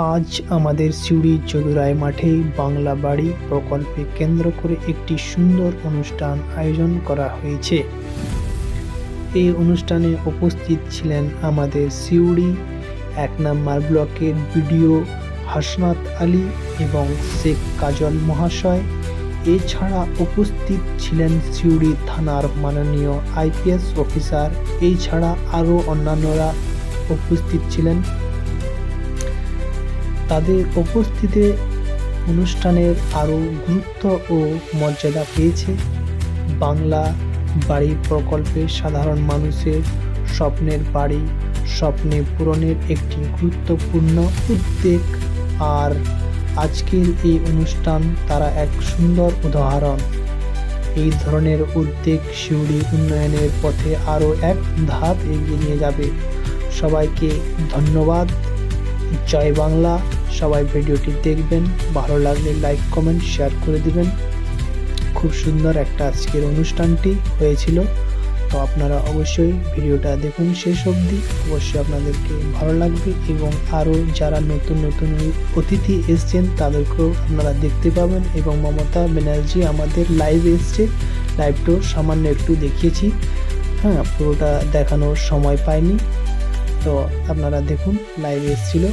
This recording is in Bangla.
আজ আমাদের সিউড়ি চৌধুরাই মাঠে বাংলা বাড়ি প্রকল্পে কেন্দ্র করে একটি সুন্দর অনুষ্ঠান আয়োজন করা হয়েছে। এই অনুষ্ঠানে উপস্থিত ছিলেন আমাদের সিউড়ি ১ নম্বর ব্লকের বিডিও হাসনাত আলী এবং শেখ কাজল মহাশয়। এছাড়া উপস্থিত ছিলেন সিউড়ি থানার মাননীয় আইপিএস অফিসার। এছাড়া আরও অন্যান্যরা উপস্থিত ছিলেন। তাদের উপস্থিতিতে অনুষ্ঠানের আরও গুরুত্ব ও মর্যাদা পেয়েছে। বাংলা বাড়ি প্রকল্পে সাধারণ মানুষের স্বপ্নের বাড়ি স্বপ্নে পূরণের একটি গুরুত্বপূর্ণ উদ্যোগ, আর আজকের এই অনুষ্ঠান তারা এক সুন্দর উদাহরণ। এই ধরনের উদ্যোগ সিউড়ি উন্নয়নের পথে আরও এক ধাপ এগিয়ে নিয়ে যাবে। সবাইকে ধন্যবাদ। জয় বাংলা। সবাই ভিডিওটি দেখবেন, ভালো লাগলে লাইক কমেন্ট শেয়ার করে দিবেন। খুব সুন্দর একটা আজকের অনুষ্ঠানটি হয়েছিল, তো আপনারা অবশ্যই ভিডিওটা দেখুন শেষ অবধি। অবশ্যই আপনাদেরকে ভালো লাগবে এবং আরও যারা নতুন নতুন অতিথি এসছেন তাদেরকেও আপনারা দেখতে পাবেন। এবং মমতা ব্যানার্জি আমাদের লাইভে এসছে, লাইভটাও সামান্য একটু দেখিয়েছি, পুরোটা দেখানোর সময় পাইনি, তো আপনারা দেখুন লাইভে এসেছিল।